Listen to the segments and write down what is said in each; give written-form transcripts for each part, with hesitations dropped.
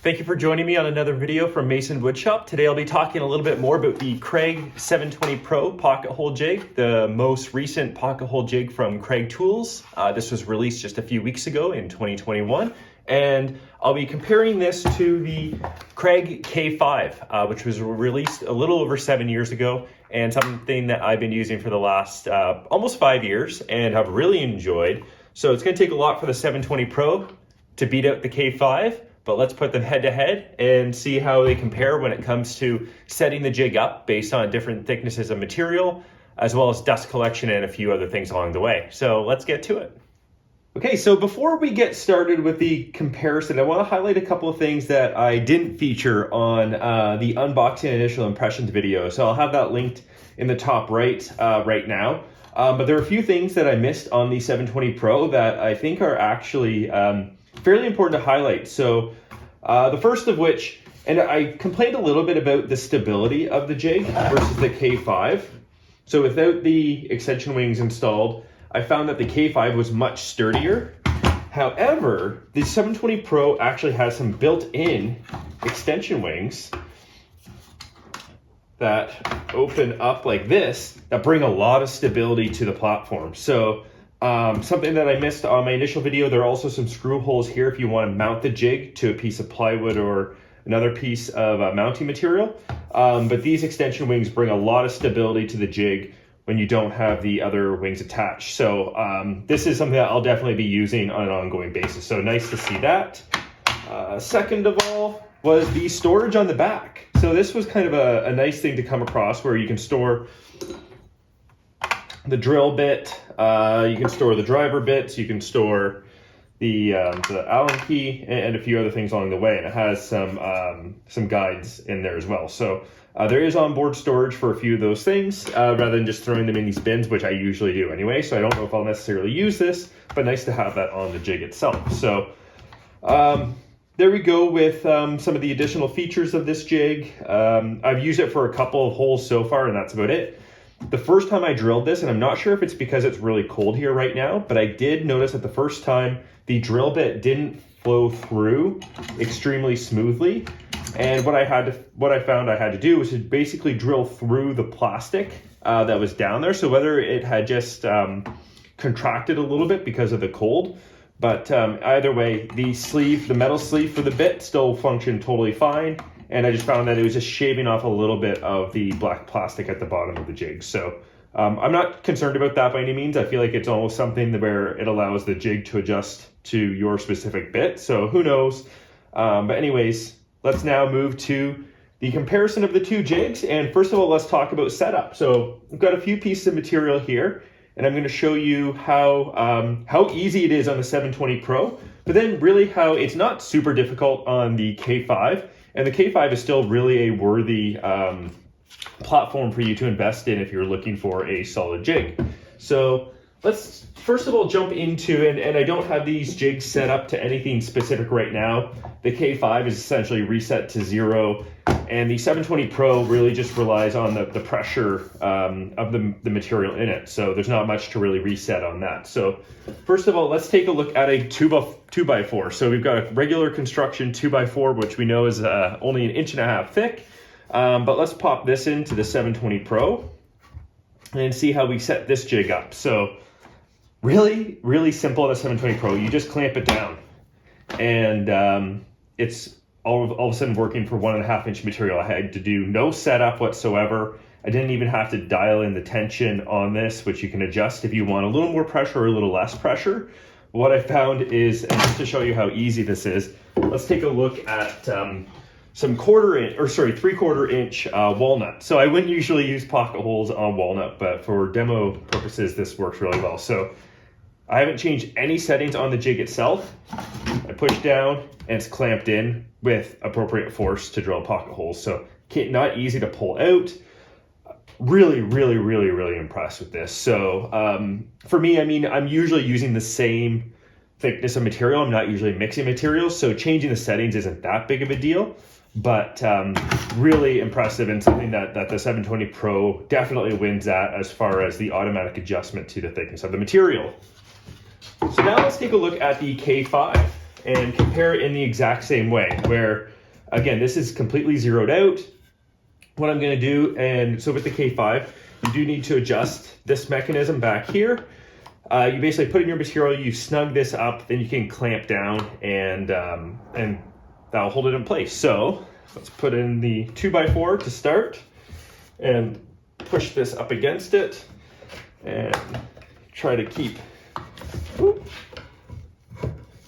Thank you for joining me on another video from Mason Woodshop. Today I'll be talking a little bit more about the Kreg 720 Pro Pocket-Hole Jig, the most recent pocket-hole jig from Kreg Tools. This was released just a few weeks ago in 2021, and I'll be comparing this to the Kreg K5, which was released a little over 7 years ago, and something that I've been using for the last almost 5 years and have really enjoyed. So it's going to take a lot for the 720 Pro to beat out the K5. But let's put them head to head and see how they compare when it comes to setting the jig up based on different thicknesses of material, as well as dust collection and a few other things along the way. So let's get to it. Okay, so before we get started with the comparison, I want to highlight a couple of things that I didn't feature on the unboxing initial impressions video. So I'll have that linked in the top right now. But there are a few things that I missed on the 720 Pro that I think are actually fairly important to highlight. So the first of which, and I complained a little bit about the stability of the jig versus the K5. So without the extension wings installed, I found that the K5 was much sturdier. However, the 720 Pro actually has some built-in extension wings that open up like this that bring a lot of stability to the platform. So something that I missed on my initial video, there are also some screw holes here if you want to mount the jig to a piece of plywood or another piece of mounting material. But these extension wings bring a lot of stability to the jig when you don't have the other wings attached. So this is something that I'll definitely be using on an ongoing basis. So nice to see that. Second of all was the storage on the back. So this was kind of a nice thing to come across, where you can store the drill bit, you can store the driver bits, you can store the Allen key, and a few other things along the way. And it has some guides in there as well. So there is onboard storage for a few of those things, rather than just throwing them in these bins, which I usually do anyway. So I don't know if I'll necessarily use this, but nice to have that on the jig itself. So there we go with some of the additional features of this jig. I've used it for a couple of holes so far, and that's about it. The first time I drilled this, and I'm not sure if it's because it's really cold here right now, but I did notice that the first time the drill bit didn't flow through extremely smoothly. And what I found I had to do was to basically drill through the plastic that was down there. So whether it had just contracted a little bit because of the cold, but either way, the metal sleeve for the bit still functioned totally fine. And I just found that it was just shaving off a little bit of the black plastic at the bottom of the jig. So I'm not concerned about that by any means. I feel like it's almost something where it allows the jig to adjust to your specific bit. So who knows? But anyways, let's now move to the comparison of the two jigs. And first of all, let's talk about setup. So we've got a few pieces of material here, and I'm going to show you how easy it is on the 720 Pro, but then really how it's not super difficult on the K5. And the K5 is still really a worthy platform for you to invest in if you're looking for a solid jig. So let's first of all jump into, and I don't have these jigs set up to anything specific right now. The K5 is essentially reset to 0, and the 720 Pro really just relies on the pressure of the material in it. So there's not much to really reset on that. So first of all, let's take a look at a 2x4. So we've got a regular construction 2x4, which we know is only 1.5 inches thick. But let's pop this into the 720 Pro and see how we set this jig up. So really, really simple on the 720 Pro. You just clamp it down, and it's all of a sudden working for 1.5 inch material. I had to do no setup whatsoever. I didn't even have to dial in the tension on this, which you can adjust if you want a little more pressure or a little less pressure. What I found is, and just to show you how easy this is, let's take a look at some 3/4 inch walnut. So I wouldn't usually use pocket holes on walnut, but for demo purposes, this works really well. So I haven't changed any settings on the jig itself. I push down and it's clamped in with appropriate force to drill pocket holes. So not easy to pull out. Really, really, really, really impressed with this. So for me, I mean, I'm usually using the same thickness of material. I'm not usually mixing materials. So changing the settings isn't that big of a deal. But really impressive, and something that the 720 Pro definitely wins at as far as the automatic adjustment to the thickness of the material. So now let's take a look at the K5 and compare it in the exact same way, where Again, this is completely zeroed out. What I'm going to do, and so with the K5, you do need to adjust this mechanism back here. You basically put in your material, you snug this up, then you can clamp down and that'll hold it in place. So let's put in the 2x4 to start and push this up against it and try to keep, whoop.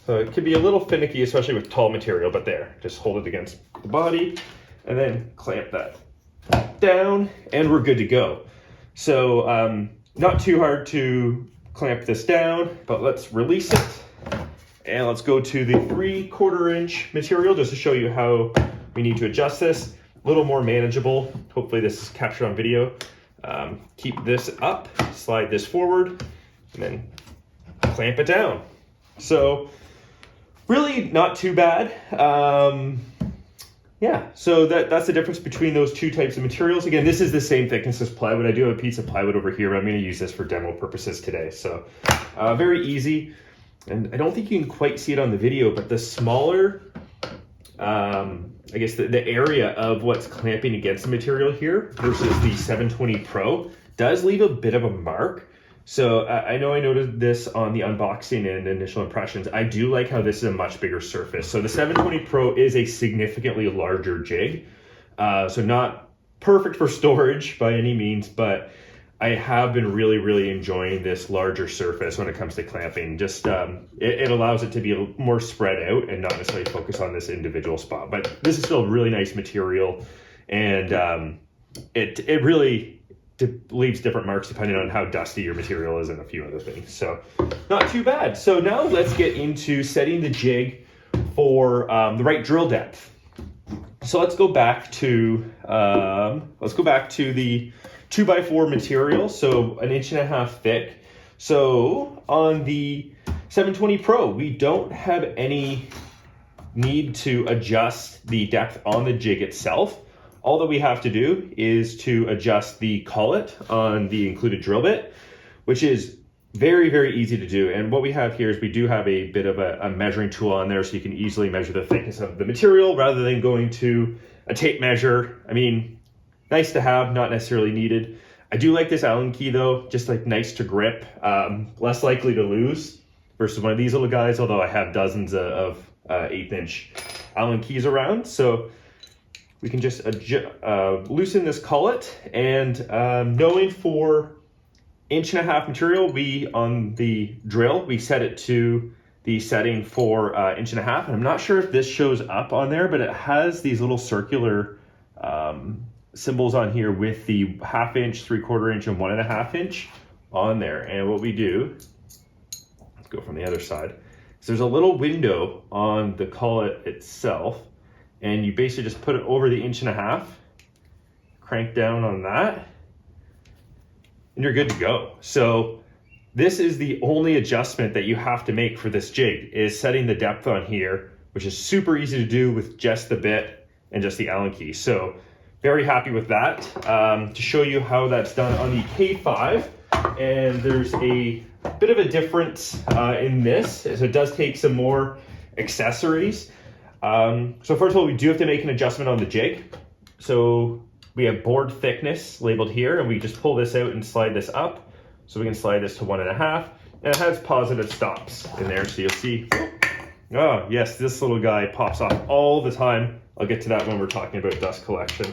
So it could be a little finicky, especially with tall material, but there, just hold it against the body and then clamp that down and we're good to go. So not too hard to clamp this down, but let's release it. And let's go to the 3/4 inch material just to show you how we need to adjust this. A little more manageable. Hopefully this is captured on video. Keep this up, slide this forward, and then clamp it down. So really not too bad. Yeah, so that's the difference between those two types of materials. Again, this is the same thickness as plywood. I do have a piece of plywood over here, but I'm going to use this for demo purposes today. So very easy. And I don't think you can quite see it on the video, but the smaller, I guess the area of what's clamping against the material here versus the 720 Pro does leave a bit of a mark. So I know I noted this on the unboxing and initial impressions. I do like how this is a much bigger surface. So the 720 Pro is a significantly larger jig. So not perfect for storage by any means, but I have been really, really enjoying this larger surface when it comes to clamping. Just it allows it to be a little more spread out and not necessarily focus on this individual spot. But this is still really nice material, and it really leaves different marks depending on how dusty your material is and a few other things. So not too bad. So now let's get into setting the jig for the right drill depth. So let's go back to the 2x4 material, so 1.5 inches thick. So on the 720 Pro, we don't have any need to adjust the depth on the jig itself. All that we have to do is to adjust the collet on the included drill bit, which is very, very easy to do. And what we have here is we do have a bit of a measuring tool on there, so you can easily measure the thickness of the material rather than going to a tape measure. I mean, nice to have, not necessarily needed. I do like this Allen key though, just like nice to grip, less likely to lose versus one of these little guys, although I have dozens of 1/8 inch Allen keys around. So we can just loosen this collet, and knowing for 1.5 inch material, on the drill, we set it to the setting for 1.5 inch. And I'm not sure if this shows up on there, but it has these little circular symbols on here with the 1/2 inch, 3/4 inch, and 1.5 inch on there. And what we do, let's go from the other side. So there's a little window on the collet itself, and you basically just put it over the 1.5 inch, crank down on that, and you're good to go. So this is the only adjustment that you have to make for this jig, is setting the depth on here, which is super easy to do with just the bit and just the Allen key. So very happy with that. To show you how that's done on the K5, and there's a bit of a difference in this, so it does take some more accessories. So first of all, we do have to make an adjustment on the jig. So we have board thickness labeled here, and we just pull this out and slide this up. So we can slide this to 1.5, and it has positive stops in there. So you'll see, oh yes, this little guy pops off all the time. I'll get to that when we're talking about dust collection.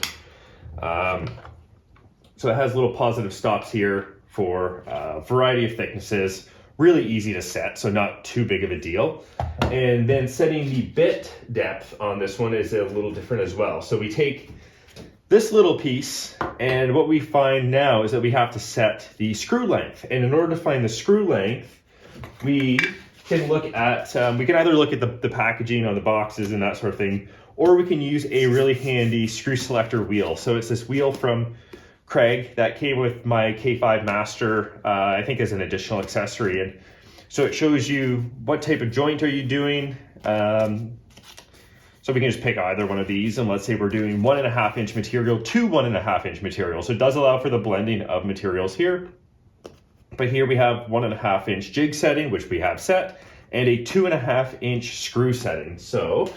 So it has little positive stops here for a variety of thicknesses. Really easy to set, so not too big of a deal. And then setting the bit depth on this one is a little different as well. So we take this little piece, and what we find now is that we have to set the screw length. And in order to find the screw length, we can look at, we can either look at the packaging on the boxes and that sort of thing, or we can use a really handy screw selector wheel. So it's this wheel from Kreg that came with my K5 Master, I think as an additional accessory. And so it shows you what type of joint are you doing. So we can just pick either one of these, and let's say we're doing 1.5 inch material to 1.5 inch material. So it does allow for the blending of materials here. But here we have 1.5 inch jig setting, which we have set, and a 2.5 inch screw setting. So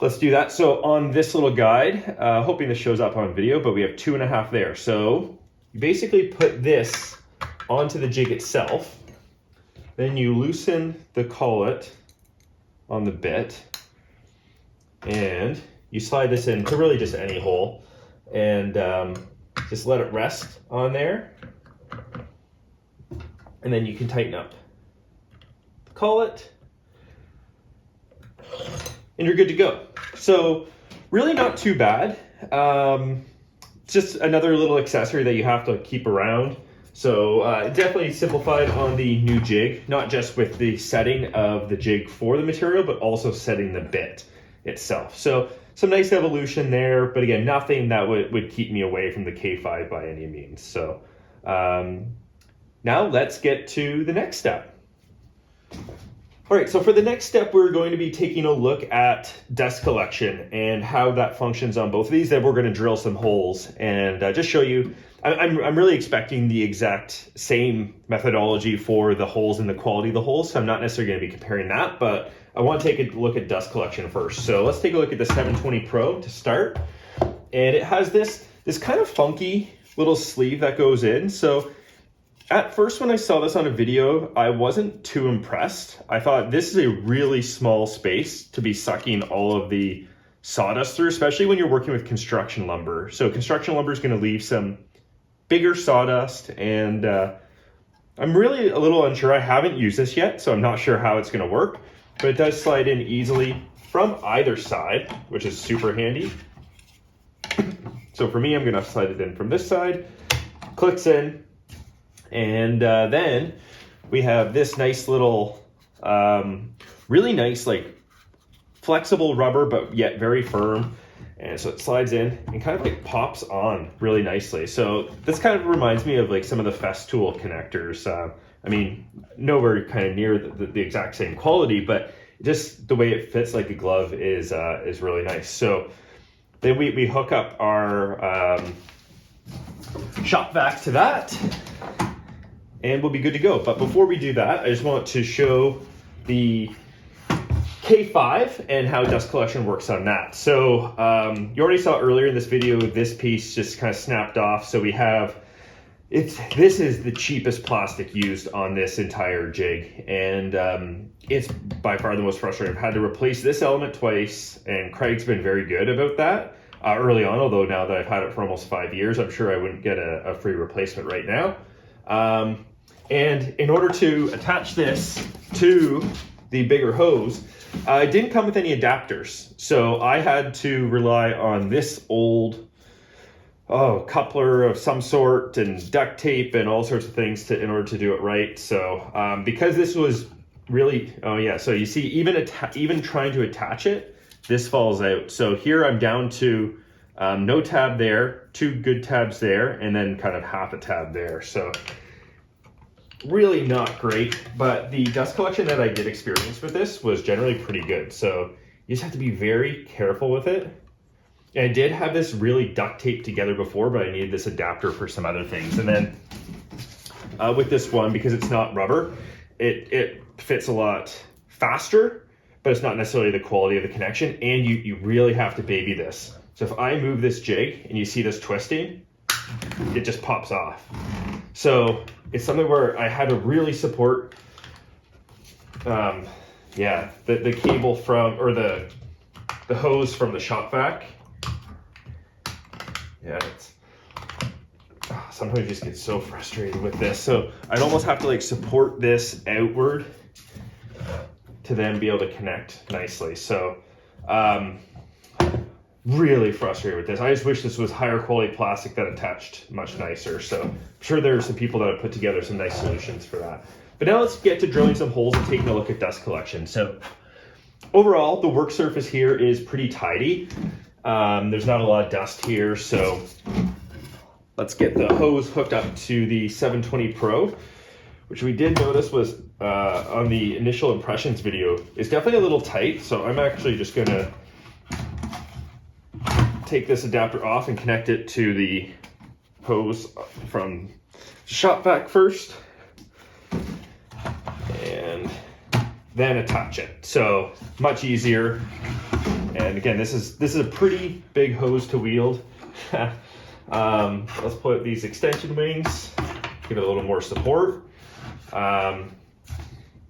let's do that. So on this little guide, hoping this shows up on video, but we have 2.5 there. So you basically put this onto the jig itself, then you loosen the collet on the bit, and you slide this into really just any hole, and just let it rest on there, and then you can tighten up the collet, and you're good to go. So really not too bad. Just another little accessory that you have to keep around. So definitely simplified on the new jig, not just with the setting of the jig for the material, but also setting the bit itself. So some nice evolution there, but again, nothing that would keep me away from the K5 by any means. So now let's get to the next step. All right, so for the next step, we're going to be taking a look at dust collection and how that functions on both of these. Then we're going to drill some holes and just show you. I'm really expecting the exact same methodology for the holes and the quality of the holes, so I'm not necessarily going to be comparing that, but I want to take a look at dust collection first. So let's take a look at the 720 Pro to start. And it has this kind of funky little sleeve that goes in. So at first, when I saw this on a video, I wasn't too impressed. I thought this is a really small space to be sucking all of the sawdust through, especially when you're working with construction lumber. So construction lumber is going to leave some bigger sawdust, and I'm really a little unsure. I haven't used this yet, so I'm not sure how it's going to work, but it does slide in easily from either side, which is super handy. So for me, I'm going to slide it in from this side, clicks in. And then we have this nice little, really nice, like flexible rubber, but yet very firm. And so it slides in and kind of like pops on really nicely. So this kind of reminds me of like some of the Festool connectors. I mean, nowhere kind of near the exact same quality, but just the way it fits like a glove is really nice. So then we hook up our shop vac to that, and we'll be good to go. But before we do that, I just want to show the K5 and how dust collection works on that. So you already saw earlier in this video, this piece just kind of snapped off. So we have, this is the cheapest plastic used on this entire jig. And it's by far the most frustrating. I've had to replace this element twice, and Craig's been very good about that early on. Although now that I've had it for almost 5 years, I'm sure I wouldn't get a free replacement right now. And in order to attach this to the bigger hose, it didn't come with any adapters. So I had to rely on this old coupler of some sort and duct tape and all sorts of things in order to do it right. So because this was really, so you see, even trying to attach it, this falls out. So here I'm down to no tab there, 2 good tabs there, and then kind of half a tab there. So really not great, but the dust collection that I did experience with this was generally pretty good. So you just have to be very careful with it. And I did have this really duct taped together before, but I needed this adapter for some other things. And then with this one, because it's not rubber, it fits a lot faster, but it's not necessarily the quality of the connection. And you really have to baby this. So if I move this jig and you see this twisting, it just pops off. So it's something where I had to really support, the cable from, or the hose from the shop vac. Yeah, sometimes you just get so frustrated with this. So I'd almost have to like support this outward to then be able to connect nicely. So really frustrated with this. I just wish this was higher quality plastic that attached much nicer. So I'm sure there are some people that have put together some nice solutions for that. But now let's get to drilling some holes and taking a look at dust collection. So overall, the work surface here is pretty tidy. There's not a lot of dust here. So let's get the hose hooked up to the 720 Pro, which we did notice was on the initial impressions video is definitely a little tight. So I'm actually just gonna take this adapter off and connect it to the hose from shop vac first, and then attach it. So much easier And again, this is a pretty big hose to wield. Let's put these extension wings, give it a little more support. Yeah,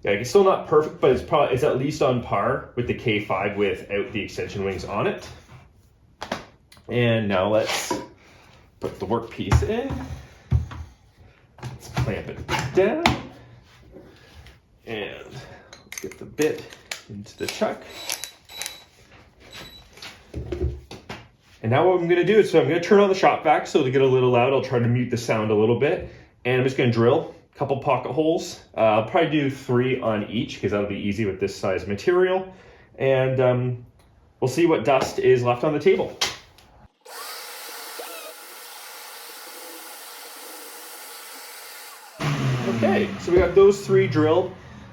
it's still not perfect, but it's at least on par with the K5 without the extension wings on it. And now let's put the workpiece in. Let's clamp it down. And let's get the bit into the chuck. And now what I'm going to do is, so I'm going to turn on the shop vac so to get a little loud. I'll try to mute the sound a little bit. And I'm just going to drill a couple pocket holes. I'll probably do 3 on each because that'll be easy with this size material. And we'll see what dust is left on the table. Okay, so we got those 3 drilled.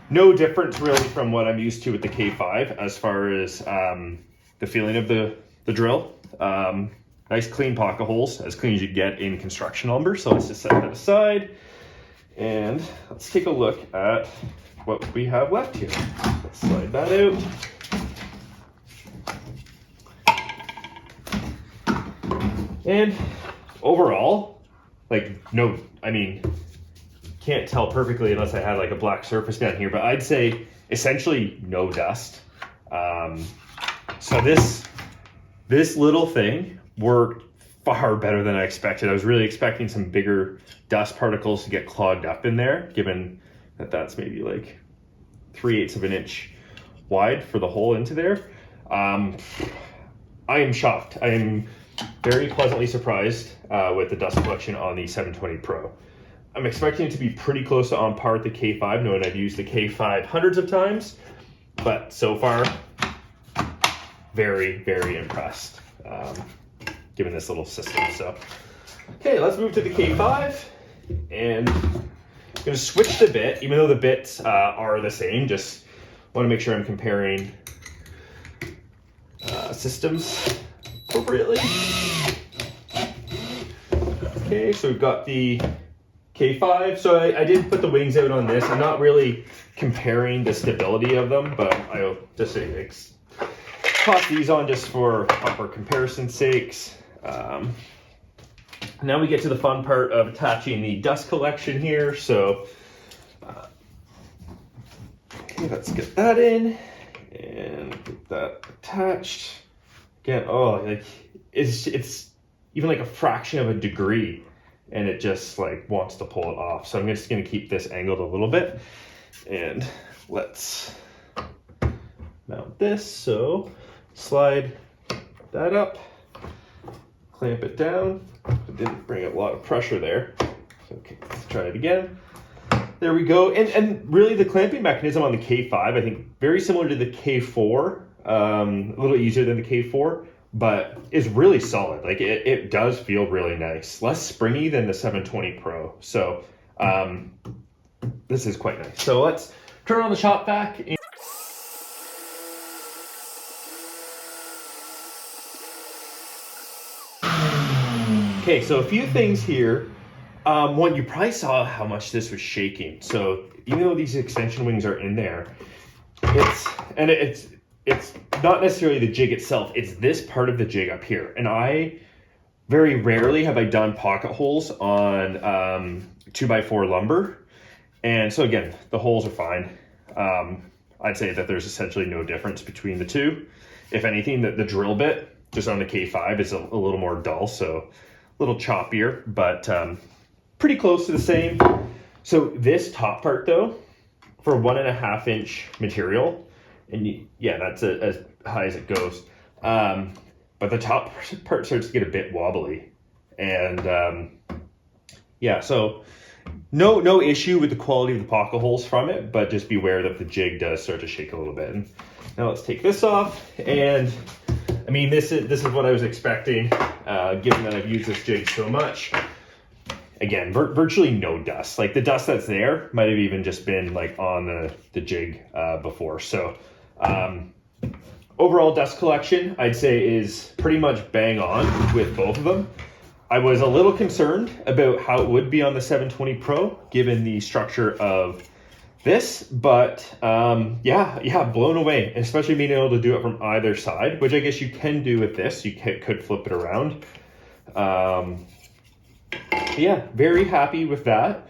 No difference really from what I'm used to with the K5 as far as the feeling of the drill. Nice clean pocket holes, as clean as you get in construction lumber. So let's just set that aside and let's take a look at what we have left here. Let's slide that out. And overall, can't tell perfectly unless I had like a black surface down here, but I'd say essentially no dust. So this little thing worked far better than I expected. I was really expecting some bigger dust particles to get clogged up in there, given that that's maybe like 3/8 of an inch wide for the hole into there. I am shocked. I am very pleasantly surprised with the dust collection on the 720 Pro. I'm expecting it to be pretty close to on par with the K5, knowing I've used the K5 hundreds of times, but so far, very, very impressed given this little system. So, okay, let's move to the K5, and I'm gonna switch the bit, even though the bits are the same, just wanna make sure I'm comparing systems appropriately. Okay, so we've got the K5. So I did put the wings out on this. I'm not really comparing the stability of them, but I'll just toss these on just for proper comparison sakes. Now we get to the fun part of attaching the dust collection here. So okay, let's get that in and get that attached. Again, it's even like a fraction of a degree, and it just like wants to pull it off. So I'm just gonna keep this angled a little bit, and let's mount this. So slide that up, clamp it down. It didn't bring a lot of pressure there. Okay, let's try it again. There we go. And really the clamping mechanism on the K5, I think very similar to the K4, a little easier than the K4, but is really solid. Like it does feel really nice. Less springy than the 720 Pro. So this is quite nice. So let's turn on the shop vac. Okay, so a few things here. One, you probably saw how much this was shaking. So even though these extension wings are in there, it's not necessarily the jig itself, it's this part of the jig up here. And I very rarely have I done pocket holes on 2x4 lumber. And so again, the holes are fine. I'd say that there's essentially no difference between the two. If anything, the drill bit just on the K5 is a little more dull, so a little choppier, but pretty close to the same. So this top part though, for 1.5 inch material, and yeah, that's as high as it goes. But the top part starts to get a bit wobbly, and yeah, so no issue with the quality of the pocket holes from it, but just beware that the jig does start to shake a little bit. And now let's take this off, and I mean, this is what I was expecting, given that I've used this jig so much. Again, virtually no dust. Like the dust that's there might have even just been like on the jig before. So overall dust collection, I'd say, is pretty much bang on with both of them. I was a little concerned about how it would be on the 720 Pro, given the structure of this, but yeah, blown away, especially being able to do it from either side, which I guess you can do with this. You could flip it around. Yeah, very happy with that.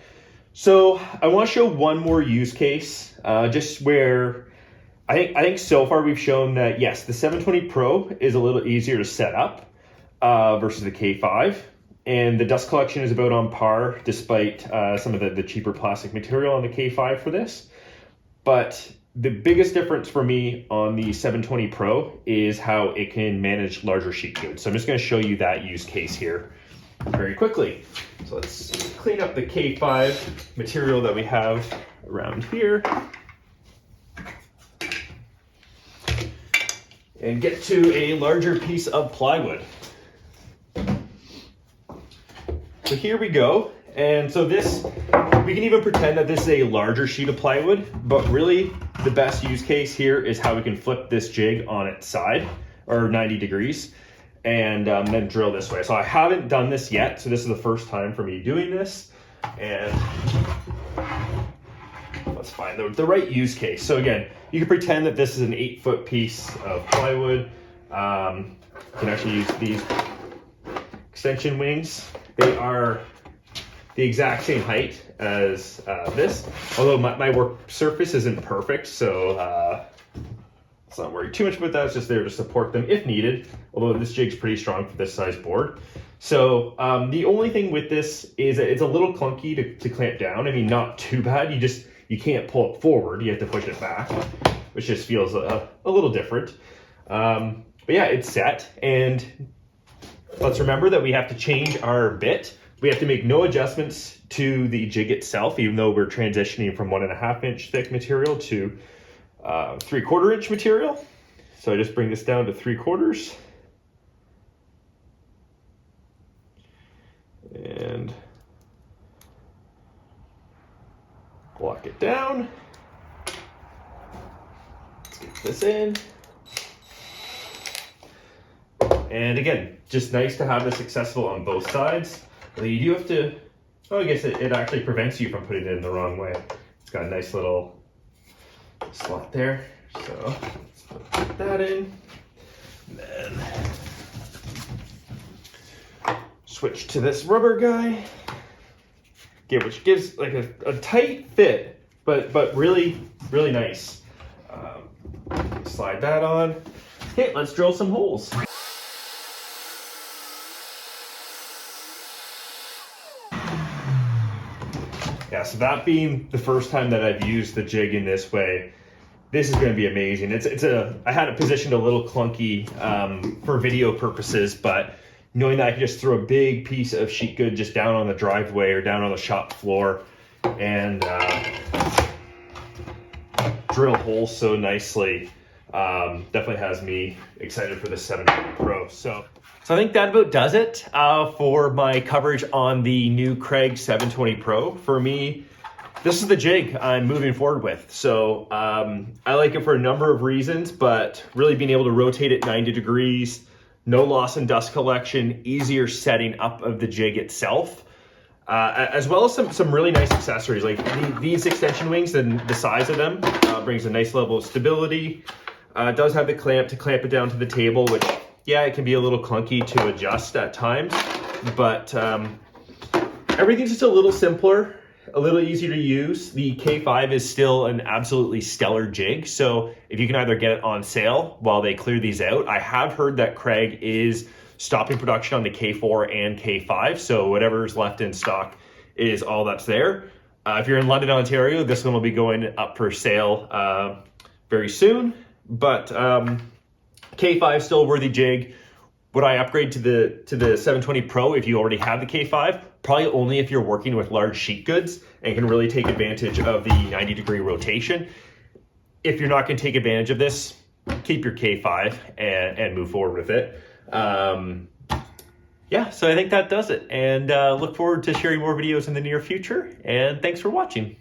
So I want to show one more use case, just where I think so far we've shown that yes, the 720 Pro is a little easier to set up versus the K5, and the dust collection is about on par despite some of the cheaper plastic material on the K5 for this. But the biggest difference for me on the 720 Pro is how it can manage larger sheet goods. So I'm just going to show you that use case here very quickly. So let's clean up the K5 material that we have around here and get to a larger piece of plywood. So here we go. And so this, we can even pretend that this is a larger sheet of plywood, but really the best use case here is how we can flip this jig on its side, or 90 degrees, and then drill this way. So I haven't done this yet, so this is the first time for me doing this, and let's find the right use case. So again, you can pretend that this is an 8-foot piece of plywood. You can actually use these extension wings. They are the exact same height as this, although my work surface isn't perfect, so let's not worry too much about that. It's just there to support them if needed, although this jig's pretty strong for this size board. So the only thing with this is that it's a little clunky to clamp down. I mean, not too bad. You can't pull it forward. You have to push it back, which just feels a little different. But yeah, it's set, and let's remember that we have to change our bit. We have to make no adjustments to the jig itself, even though we're transitioning from 1.5 inch thick material to 3/4 inch material. So I just bring this down to 3/4. And lock it down. Let's get this in. And again, just nice to have this accessible on both sides. Although you do have to, oh, I guess it actually prevents you from putting it in the wrong way. It's got a nice little slot there. So let's put that in. And then switch to this rubber guy. Again, which gives like a tight fit, but really, really nice. Slide that on. Okay, let's drill some holes. Yeah, so that being the first time that I've used the jig in this way, this is going to be amazing. I had it positioned a little clunky for video purposes, but knowing that I can just throw a big piece of sheet good just down on the driveway or down on the shop floor and drill holes so nicely, definitely has me excited for the 720 Pro. So I think that about does it for my coverage on the new Kreg 720 Pro. For me, this is the jig I'm moving forward with. So I like it for a number of reasons, but really being able to rotate it 90 degrees, no loss in dust collection, easier setting up of the jig itself, as well as some really nice accessories. Like these extension wings and the size of them brings a nice level of stability. It does have the clamp to clamp it down to the table, which, yeah, it can be a little clunky to adjust at times, but everything's just a little simpler, a little easier to use. The K5 is still an absolutely stellar jig, so if you can either get it on sale while they clear these out. I have heard that Kreg is stopping production on the K4 and K5, so whatever's left in stock is all that's there. If you're in London, Ontario, this one will be going up for sale very soon, but K5 still a worthy jig. Would I upgrade to the 720 Pro if you already have the K5? Probably only if you're working with large sheet goods and can really take advantage of the 90-degree rotation. If you're not going to take advantage of this, keep your K5 and move forward with it. Yeah, so I think that does it. And look forward to sharing more videos in the near future. And thanks for watching.